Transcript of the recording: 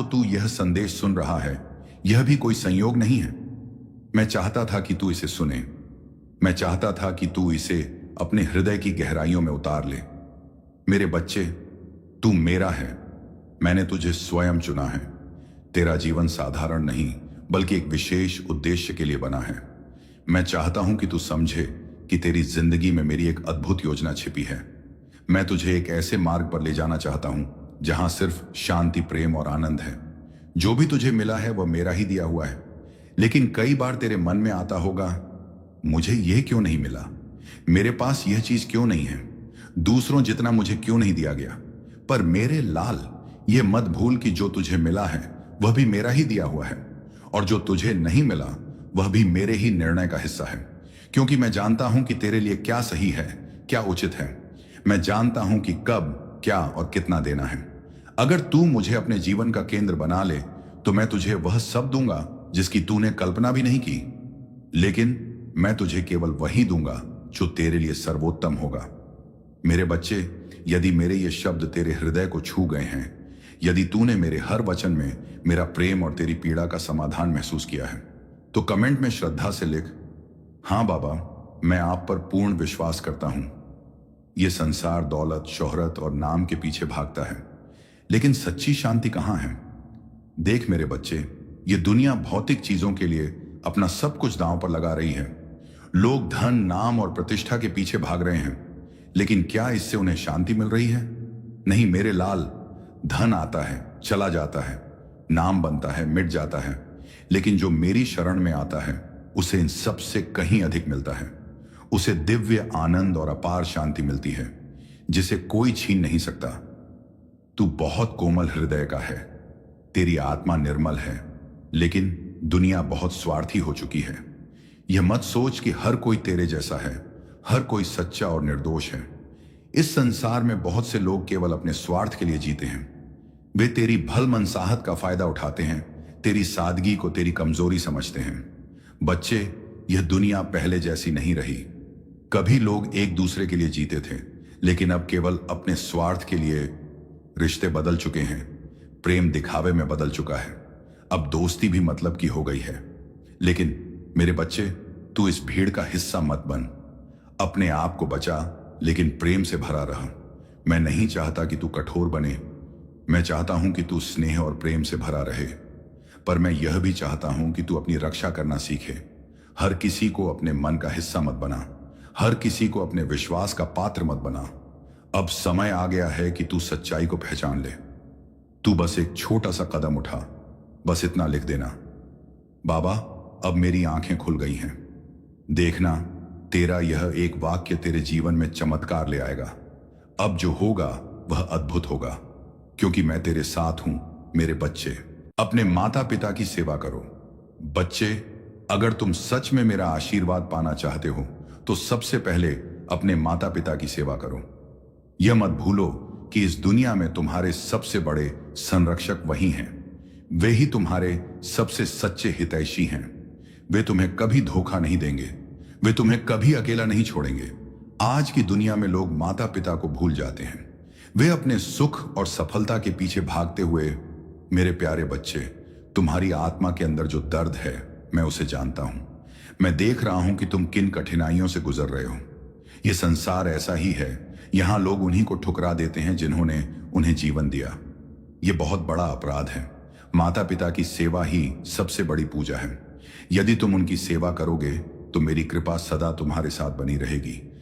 तू यह संदेश सुन रहा है, यह भी कोई संयोग नहीं है। मैं चाहता था कि तू इसे सुने। मैं चाहता था कि तू इसे अपने हृदय की गहराइयों में उतार ले। मेरे बच्चे, तू मेरा है। मैंने तुझे स्वयं चुना है। तेरा जीवन साधारण नहीं, बल्कि एक विशेष उद्देश्य के लिए बना है। मैं चाहता हूं कि तू समझे कि तेरी जिंदगी में मेरी एक अद्भुत योजना छिपी है। मैं तुझे एक ऐसे मार्ग पर ले जाना चाहता हूं जहां सिर्फ शांति, प्रेम और आनंद है। जो भी तुझे मिला है वह मेरा ही दिया हुआ है। लेकिन कई बार तेरे मन में आता होगा, मुझे यह क्यों नहीं मिला? मेरे पास यह चीज क्यों नहीं है? दूसरों जितना मुझे क्यों नहीं दिया गया? पर मेरे लाल, यह मत भूल कि जो तुझे मिला है वह भी मेरा ही दिया हुआ है, और जो तुझे नहीं मिला वह भी मेरे ही निर्णय का हिस्सा है। क्योंकि मैं जानता हूं कि तेरे लिए क्या सही है, क्या उचित है। मैं जानता हूं कि कब, क्या और कितना देना है। अगर तू मुझे अपने जीवन का केंद्र बना ले तो मैं तुझे वह सब दूंगा जिसकी तूने कल्पना भी नहीं की। लेकिन मैं तुझे केवल वही दूंगा जो तेरे लिए सर्वोत्तम होगा। मेरे बच्चे, यदि मेरे ये शब्द तेरे हृदय को छू गए हैं, यदि तूने मेरे हर वचन में मेरा प्रेम और तेरी पीड़ा का समाधान महसूस किया है, तो कमेंट में श्रद्धा से लिख, हाँ बाबा, मैं आप पर पूर्ण विश्वास करता हूं। यह संसार दौलत, शोहरत और नाम के पीछे भागता है, लेकिन सच्ची शांति कहां है? देख मेरे बच्चे, ये दुनिया भौतिक चीजों के लिए अपना सब कुछ दांव पर लगा रही है। लोग धन, नाम और प्रतिष्ठा के पीछे भाग रहे हैं, लेकिन क्या इससे उन्हें शांति मिल रही है? नहीं मेरे लाल, धन आता है, चला जाता है, नाम बनता है, मिट जाता है, लेकिन जो मेरी शरण में आता है उसे इन सब से कहीं अधिक मिलता है। उसे दिव्य आनंद और अपार शांति मिलती है, जिसे कोई छीन नहीं सकता। तू बहुत कोमल हृदय का है, तेरी आत्मा निर्मल है, लेकिन दुनिया बहुत स्वार्थी हो चुकी है। यह मत सोच कि हर कोई तेरे जैसा है, हर कोई सच्चा और निर्दोष है। इस संसार में बहुत से लोग केवल अपने स्वार्थ के लिए जीते हैं। वे तेरी भल मनसाहत का फायदा उठाते हैं, तेरी सादगी को तेरी कमजोरी समझते हैं। बच्चे, यह दुनिया पहले जैसी नहीं रही। कभी लोग एक दूसरे के लिए जीते थे, लेकिन अब केवल अपने स्वार्थ के लिए रिश्ते बदल चुके हैं। प्रेम दिखावे में बदल चुका है। अब दोस्ती भी मतलब की हो गई है। लेकिन मेरे बच्चे, तू इस भीड़ का हिस्सा मत बन। अपने आप को बचा, लेकिन प्रेम से भरा रह। मैं नहीं चाहता कि तू कठोर बने। मैं चाहता हूं कि तू स्नेह और प्रेम से भरा रहे। पर मैं यह भी चाहता हूं कि तू अपनी रक्षा करना सीखे। हर किसी को अपने मन का हिस्सा मत बना। हर किसी को अपने विश्वास का पात्र मत बना। अब समय आ गया है कि तू सच्चाई को पहचान ले। तू बस एक छोटा सा कदम उठा, बस इतना लिख देना, बाबा, अब मेरी आंखें खुल गई हैं। देखना, तेरा यह एक वाक्य तेरे जीवन में चमत्कार ले आएगा। अब जो होगा वह अद्भुत होगा, क्योंकि मैं तेरे साथ हूं। मेरे बच्चे, अपने माता पिता की सेवा करो। बच्चे, अगर तुम सच में मेरा आशीर्वाद पाना चाहते हो तो सबसे पहले अपने माता पिता की सेवा करो। यह मत भूलो कि इस दुनिया में तुम्हारे सबसे बड़े संरक्षक वही हैं। वे ही तुम्हारे सबसे सच्चे हितैषी हैं। वे तुम्हें कभी धोखा नहीं देंगे। वे तुम्हें कभी अकेला नहीं छोड़ेंगे। आज की दुनिया में लोग माता पिता को भूल जाते हैं। वे अपने सुख और सफलता के पीछे भागते हुए। मेरे प्यारे बच्चे, तुम्हारी आत्मा के अंदर जो दर्द है, मैं उसे जानता हूं। मैं देख रहा हूं कि तुम किन कठिनाइयों से गुजर रहे हो। यह संसार ऐसा ही है। यहां लोग उन्हीं को ठुकरा देते हैं जिन्होंने उन्हें जीवन दिया। यह बहुत बड़ा अपराध है। माता पिता की सेवा ही सबसे बड़ी पूजा है। यदि तुम उनकी सेवा करोगे तो मेरी कृपा सदा तुम्हारे साथ बनी रहेगी।